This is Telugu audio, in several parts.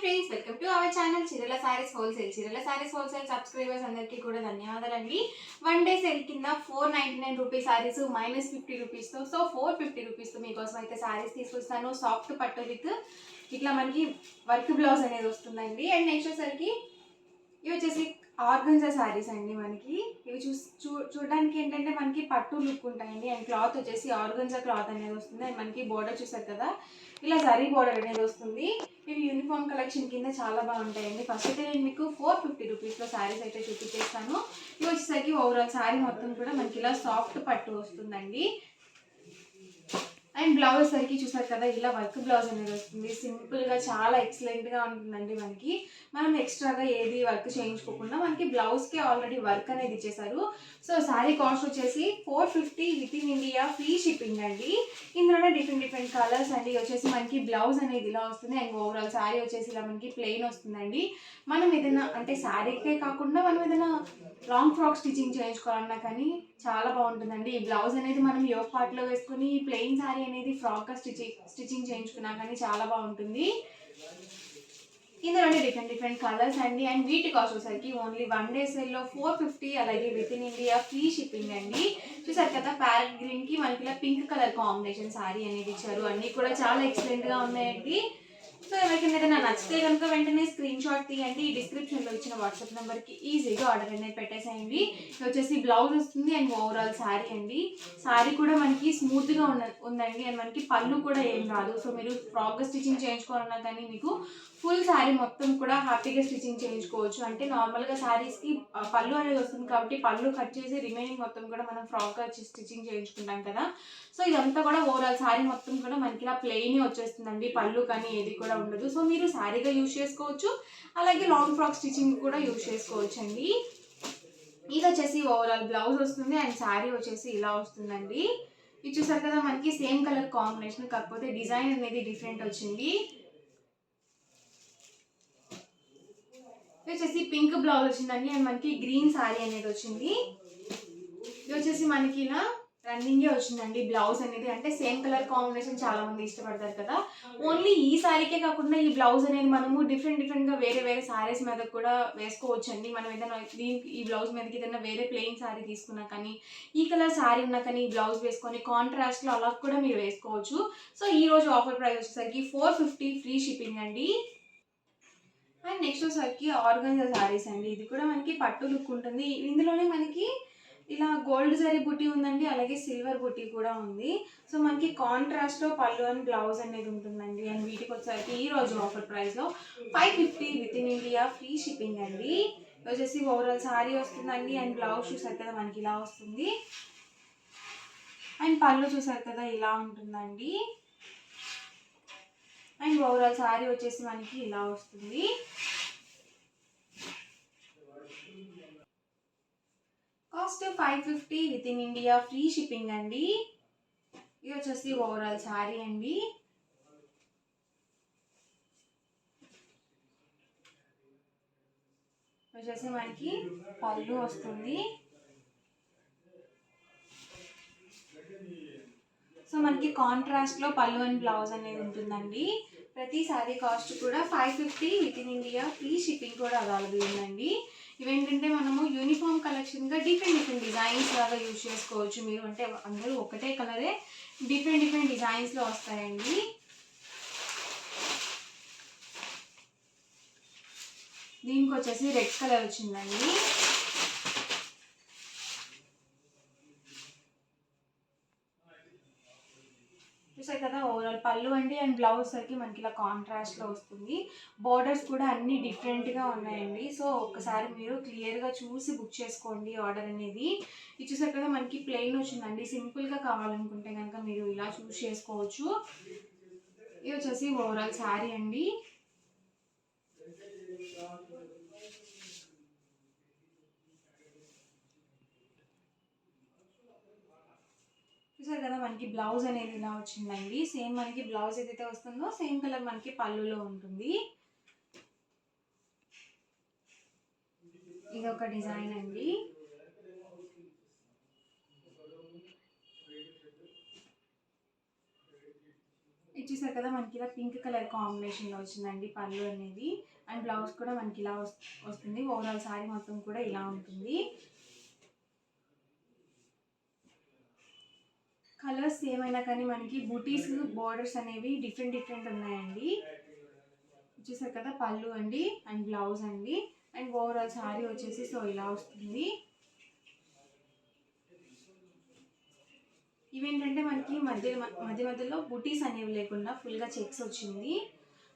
Friends, welcome to our channel చీరల సారీస్ హోల్సేల్. చీరల సారీస్ హోల్సేల్ సబ్స్క్రైబర్స్ అందరికీ కూడా ధన్యవాదాలండి. 1 డే సేల్ కింద 499 రూపీస్ సారీస్ -50 రూపీస్తో, సో 450 రూపీస్తో మీకోసం అయితే సారీస్ తీసుకొస్తాను. సాఫ్ట్ పట్టు విత్ ఇట్లా మనకి వర్క్ బ్లౌజ్ అనేది వస్తుందండి. అండ్ నెక్స్ట్ వచ్చేసరికి ఇవి వచ్చేసి ఆర్గంజా శారీస్ అండి. మనకి ఇవి చూడడానికి ఏంటంటే మనకి పట్టు లుక్ ఉంటాయండి. అండ్ క్లాత్ వచ్చేసి ఆర్గంజా క్లాత్ అనేది వస్తుంది. అండ్ మనకి బోర్డర్ చూసారు కదా, ఇలా జరీ బోర్డర్ అనేది వస్తుంది. ఇవి యూనిఫామ్ కలెక్షన్ కింద చాలా బాగుంటాయండి. ఫస్ట్ అయితే నేను మీకు 450 రూపీస్లో శారీస్ అయితే చూపించేస్తాను. ఇవి వచ్చేసరికి ఓవరాల్ శారీ మొత్తం కూడా మనకి ఇలా సాఫ్ట్ పట్టు వస్తుందండి. అండ్ బ్లౌజ్ సరికి చూసారు కదా, ఇలా వర్క్ బ్లౌజ్ అనేది వస్తుంది. సింపుల్గా చాలా ఎక్సలెంట్గా ఉంటుందండి. మనం ఎక్స్ట్రాగా ఏది వర్క్ చేయించుకోకుండా మనకి బ్లౌజ్కి ఆల్రెడీ వర్క్ అనేది ఇచ్చేసారు. సో శారీ కాస్ట్ వచ్చేసి 450 with in India, free shipping అండి. ఇందులోనే డిఫరెంట్ కలర్స్ అండి. వచ్చేసి మనకి బ్లౌజ్ అనేది ఇలా వస్తుంది. అండ్ ఓవరాల్ శారీ వచ్చేసి ఇలా మనకి ప్లెయిన్ వస్తుందండి. మనం ఏదైనా అంటే శారీకే కాకుండా మనం ఏదైనా లాంగ్ ఫ్రాక్ స్టిచ్చింగ్ చేయించుకోవాలన్నా కానీ చాలా బాగుంటుందండి. ఈ బ్లౌజ్ అనేది మనం యోగ్ పార్ట్లో వేసుకుని ప్లెయిన్ శారీ అనేది ఫ్రాక్గా స్టిచ్చింగ్ చేయించుకున్నా కానీ చాలా బాగుంటుంది. ఇందులోనే డిఫరెంట్ కలర్స్ అండి. అండ్ వీటి కాస్ట్ వచ్చేసరికి ఓన్లీ 1 డే సేల్లో 450, అలాగే with in India free shipping అండి. చూసారు కదా, ప్యారెట్ గ్రీన్కి మనకి ఇలా పింక్ కలర్ కాంబినేషన్ శారీ అనేది ఇచ్చారు. అన్నీ కూడా చాలా ఎక్సలెంట్గా ఉన్నాయండి. సో ఎవరికైనా ఏదైనా నచ్చితే కనుక వెంటనే స్క్రీన్ షాట్ తీయండి. ఈ డిస్క్రిప్షన్లో ఇచ్చిన వాట్సాప్ నెంబర్కి ఈజీగా ఆర్డర్ అనేది పెట్టేసేయండి. ఇది వచ్చేసి బ్లౌజ్ వస్తుంది అండ్ ఓవరాల్ శారీ అండి. శారీ కూడా మనకి స్మూత్గా ఉందండి. అండ్ మనకి పళ్ళు కూడా ఏం రాదు. సో మీరు ఫ్రాక్గా స్టిచ్చింగ్ చేయించుకోవాలన్నా కానీ మీకు ఫుల్ శారీ మొత్తం కూడా హ్యాపీగా స్టిచ్చింగ్ చేయించుకోవచ్చు. అంటే నార్మల్గా శారీస్కి పళ్ళు అనేది వస్తుంది కాబట్టి పళ్ళు కట్ చేసి రిమైనింగ్ మొత్తం కూడా మనం ఫ్రాక్గా స్టిచ్చింగ్ చేయించుకుంటాం కదా. సో ఇదంతా కూడా ఓవరాల్ శారీ మొత్తం కూడా మనకి ఇలా ప్లెయిన్ వచ్చేస్తుందండి. పళ్ళు కానీ ఏది కూడా ఉండదు. సో మీరు శారీగా యూజ్ చేసుకోవచ్చు, అలాగే లాంగ్ ఫ్రాక్ స్టిచ్చింగ్ కూడా యూజ్ చేసుకోవచ్చు అండి. ఇది వచ్చేసి ఓవరాల్ బ్లౌజ్ వస్తుంది అండ్ శారీ వచ్చేసి ఇలా వస్తుందండి. ఇది చూసారు కదా, మనకి సేమ్ కలర్ కాంబినేషన్, కాకపోతే డిజైన్ అనేది డిఫరెంట్ వచ్చింది. ఇది వచ్చేసి పింక్ బ్లౌజ్ వచ్చిందండి. అండ్ మనకి గ్రీన్ శారీ అనేది వచ్చింది. ఇది వచ్చేసి మనకి ఇలా రన్నింగే వచ్చిందండి బ్లౌజ్ అనేది. అంటే సేమ్ కలర్ కాంబినేషన్ చాలా మంది ఇష్టపడతారు కదా. ఓన్లీ ఈ శారీకే కాకుండా ఈ బ్లౌజ్ అనేది మనము డిఫరెంట్గా వేరే శారీస్ మీద కూడా వేసుకోవచ్చు అండి. మనం ఏదైనా ఈ బ్లౌజ్ మీదకి ఏదైనా వేరే ప్లెయిన్ శారీ తీసుకున్నా కానీ, ఈ కలర్ శారీ ఉన్నా కానీ ఈ బ్లౌజ్ వేసుకొని కాంట్రాస్ట్లో అలా కూడా మీరు వేసుకోవచ్చు. సో ఈ రోజు ఆఫర్ ప్రైస్ వచ్చేసరికి 450 ఫ్రీ షిప్పింగ్ అండి. అండ్ నెక్స్ట్ వచ్చేసరికి ఆర్గంజా శారీస్ అండి. ఇది కూడా మనకి పట్టు లుక్ ఉంటుంది. ఇందులోనే మనకి ఇలా గోల్డ్ జరీ బుట్టి ఉందండి, అలాగే సిల్వర్ బుట్టి కూడా ఉంది. సో మనకి కాంట్రాస్ట్లో పళ్ళు అండ్ బ్లౌజ్ అనేది ఉంటుందండి. అండ్ వీటికి వచ్చేసరికి ఈ రోజు ఆఫర్ ప్రైస్లో 550 with in India, free shipping అండి. వచ్చేసి ఓవరాల్ శారీ వస్తుందండి. అండ్ బ్లౌజ్ చూసారు కదా మనకి ఇలా వస్తుంది. అండ్ పళ్ళు చూసారు కదా ఇలా ఉంటుందండి. అండ్ ఓవరాల్ శారీ వచ్చేసి మనకి ఇలా వస్తుంది. Cost 550 with in India, free shipping అండి. ఇది వచ్చేసి ఓవరాల్ శారీ అండి. వచ్చేసి మనకి పళ్ళు వస్తుంది. సో మనకి కాంట్రాస్ట్లో పళ్ళు అండ్ బ్లౌజ్ అనేది ఉంటుందండి. ప్రతి శారీ కాస్ట్ కూడా 550 with in India, free shipping కూడా అవైలబుల్ ఉందండి. ఇవేంటంటే మనము యూనిఫామ్ కలెక్షన్గా డిఫరెంట్ డిజైన్స్ లాగా యూజ్ చేసుకోవచ్చు. మీరు అంటే అందరూ ఒకటే కలరే డిఫరెంట్ డిజైన్స్లో వస్తాయండి. దీనికి వచ్చేసి రెడ్ కలర్ వచ్చిందండి. చూసారు కదా, ఓవరాల్ పళ్ళు అండి. అండ్ బ్లౌజ్ సరికి మనకి ఇలా కాంట్రాస్ట్లో వస్తుంది. బోర్డర్స్ కూడా అన్ని డిఫరెంట్గా ఉన్నాయండి. సో ఒకసారి మీరు క్లియర్గా చూసి బుక్ చేసుకోండి ఆర్డర్ అనేది. ఇది చూసారు కదా, మనకి ప్లెయిన్ వచ్చిందండి. సింపుల్గా కావాలనుకుంటే కనుక మీరు ఇలా చూస్ చేసుకోవచ్చు. ఇది వచ్చేసి ఓవరాల్ శారీ అండి. చూసారు కదా, మనకి బ్లౌజ్ అనేది ఇలా వచ్చిందండి. సేమ్ మనకి బ్లౌజ్ ఏదైతే వస్తుందో సేమ్ కలర్ మనకి పళ్ళులో ఉంటుంది. ఇది ఒక డిజైన్ అండి. ఇది చూసారు కదా, మనకి ఇలా పింక్ కలర్ కాంబినేషన్లో వచ్చిందండి పళ్ళు అనేది. అండ్ బ్లౌజ్ కూడా మనకి ఇలా వస్తుంది. ఓవరాల్ శారీ మొత్తం కూడా ఇలా ఉంటుంది. కలర్స్ ఏమైనా కానీ మనకి బూటీస్ బోర్డర్స్ అనేవి డిఫరెంట్ ఉన్నాయండి. చూసారు కదా, పళ్ళు అండి అండ్ బ్లౌజ్ అండి. అండ్ ఓవరాల్ శారీ వచ్చేసి సో ఇలా వస్తుంది. ఇవేంటంటే మనకి మధ్యలో బుటీస్ అనేవి లేకుండా ఫుల్గా చెక్స్ వచ్చింది.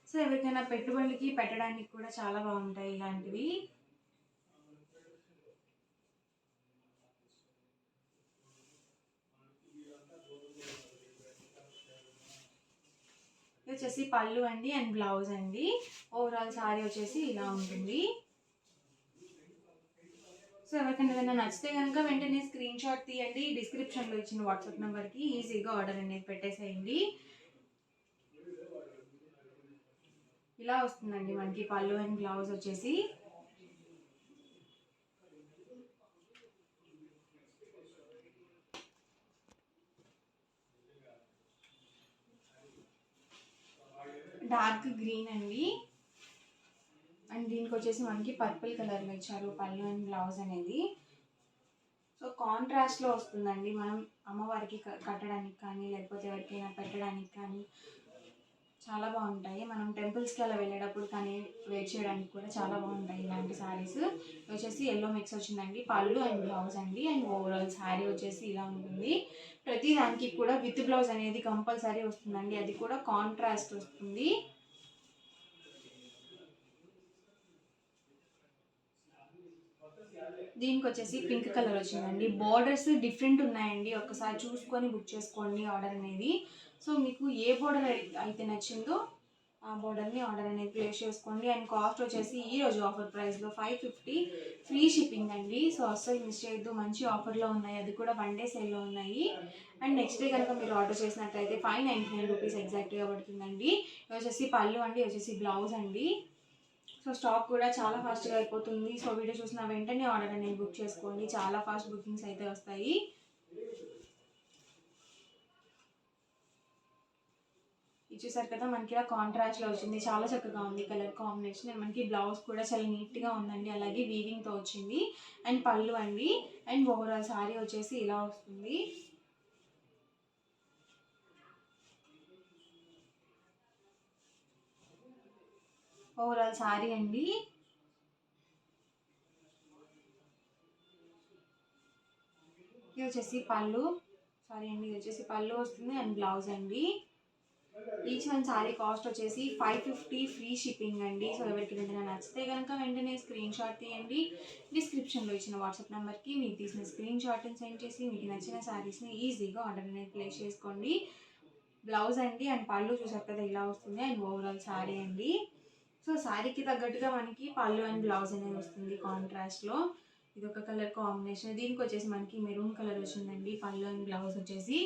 సో ఎవరికైనా పెట్టుబడులకి పెట్టడానికి కూడా చాలా బాగుంటాయి ఇలాంటివి. ఇది వచ్చేసి పళ్ళు అండి అండ్ బ్లౌజ్ అండి. ఓవరాల్ శారీ వచ్చేసి ఇలా ఉంటుంది. సో ఎవరికైనా ఏదైనా నచ్చితే కనుక వెంటనే స్క్రీన్ షాట్ తీయండి. డిస్క్రిప్షన్లో ఇచ్చిన వాట్సాప్ నెంబర్కి ఈజీగా ఆర్డర్ అనేది పెట్టేసేయండి. ఇలా వస్తుందండి మనకి పళ్ళు అండ్ బ్లౌజ్ వచ్చేసి. డార్క్ గ్రీన్ అండి. అండ్ దీనికి వచ్చేసి మనకి పర్పుల్ కలర్లో ఇచ్చారు పళ్ళు అండ్ బ్లౌజ్ అనేది. సో కాంట్రాస్ట్లో వస్తుందండి. మనం అమ్మవారికి కట్టడానికి కానీ లేకపోతే ఎవరికైనా పెట్టడానికి కానీ చాలా బాగుంటాయి. మనం టెంపుల్స్కి అలా వెళ్ళేటప్పుడు కానీ వేర్ చేయడానికి కూడా చాలా బాగుంటాయి ఇలాంటి శారీస్. వచ్చేసి ఎల్లో మిక్స్ వచ్చిందండి పళ్ళు అండ్ బ్లౌజ్ అండి. అండ్ ఓవరాల్ శారీ వచ్చేసి ఇలా ఉంటుంది. ప్రతి దానికి కూడా విత్ బ్లౌజ్ అనేది కంపల్సరీ వస్తుందండి. అది కూడా కాంట్రాస్ట్ వస్తుంది. దీనికి వచ్చేసి పింక్ కలర్ వచ్చిందండి. బార్డర్స్ డిఫరెంట్ ఉన్నాయండి. ఒక్కసారి చూసుకొని బుక్ చేసుకోండి ఆర్డర్ అనేది. సో మీకు ఏ బార్డర్ అయితే నచ్చిందో ఆ బార్డర్ని ఆర్డర్ అనేది ప్లేస్ చేసుకోండి. అండ్ కాస్ట్ వచ్చేసి ఈరోజు ఆఫర్ ప్రైస్లో 550 ఫ్రీ షిప్పింగ్ అండి. సో అస్సలు మిస్ చేయొద్దు. మంచి ఆఫర్లో ఉన్నాయి. అది కూడా 1 డే సేల్లో ఉన్నాయి. అండ్ నెక్స్ట్ డే కనుక మీరు ఆర్డర్ చేసినట్లయితే 599 రూపీస్ ఎగ్జాక్ట్గా పడుతుందండి. వచ్చేసి పళ్ళు అండి, వచ్చేసి బ్లౌజ్ అండి. సో స్టాక్ కూడా చాలా ఫాస్ట్గా అయిపోతుంది. సో వీడియో చూసిన వెంటనే ఆర్డర్ అనేది బుక్ చేసుకోండి. చాలా ఫాస్ట్ బుకింగ్స్ అయితే వస్తాయి. ఇది చూసారు కదా, మనకి ఇలా కాంట్రాస్ట్లో వచ్చింది. చాలా చక్కగా ఉంది కలర్ కాంబినేషన్. అండ్ మనకి బ్లౌజ్ కూడా చాలా నీట్గా ఉందండి. అలాగే వీవింగ్తో వచ్చింది. అండ్ పళ్ళు అండి. అండ్ ఓవరాల్ శారీ వచ్చేసి ఇలా వస్తుంది. ఓవరాల్ శారీ అండి. ఇది వచ్చేసి పళ్ళు. ఇది వచ్చేసి పళ్ళు వస్తుంది అండ్ బ్లౌజ్ అండి. ఈచ్ వన్ శారీ కాస్ట్ వచ్చేసి 550 ఫ్రీ షిప్పింగ్ అండి. సో ఎవరికి వెంటనే నచ్చితే కనుక వెంటనే స్క్రీన్ షాట్ తీయండి. డిస్క్రిప్షన్లో ఇచ్చిన వాట్సాప్ నెంబర్కి మీకు తీసిన స్క్రీన్ షాట్ని సెండ్ చేసి మీకు నచ్చిన శారీస్ని ఈజీగా ఆర్డర్ అనేది ప్లేస్ చేసుకోండి. బ్లౌజ్ అండి అండ్ పళ్ళు చూసారు కదా ఇలా వస్తుంది. అండ్ ఓవరాల్ శారీ అండి. సో శారీకి తగ్గట్టుగా మనకి పళ్ళు అండ్ బ్లౌజ్ అనేది వస్తుంది కాంట్రాస్ట్లో. ఇది ఒక కలర్ కాంబినేషన్. దీనికి వచ్చేసి మనకి మెరూన్ కలర్ వచ్చిందండి పళ్ళు అండ్ బ్లౌజ్ వచ్చేసి.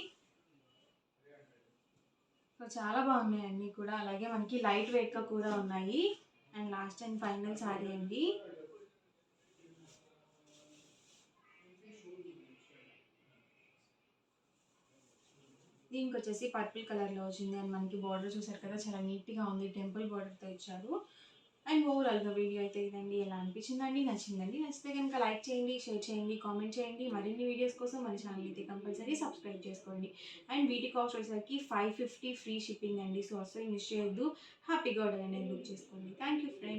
సో చాలా బాగున్నాయి అన్నీ కూడా. అలాగే మనకి లైట్ వెయిట్గా కూడా ఉన్నాయి. And last and final sari అండి. దీనికి వచ్చేసి పర్పుల్ కలర్లో వచ్చింది. అండ్ మనకి బార్డర్ చూసారు కదా, చాలా నీట్గా ఉంది. టెంపుల్ బార్డర్తో ఇచ్చారు. అండ్ ఓవరాల్గా వీడియో అయితే ఇదండి. ఎలా అనిపించిందండి? నచ్చిందండి? నచ్చితే కనుక లైక్ చేయండి, షేర్ చేయండి, కామెంట్ చేయండి. మరిన్ని వీడియోస్ కోసం మన ఛానల్ అయితే కంపల్సరీ సబ్స్క్రైబ్ చేసుకోండి. అండ్ వీటి కాస్ట్ వచ్చేసరికి 550 ఫ్రీ షిప్పింగ్ అండి. సో అసలు మిస్ చేయొద్దు. హ్యాపీగా ఆర్డర్ అనేది బుక్ చేసుకోండి. Thank you friends.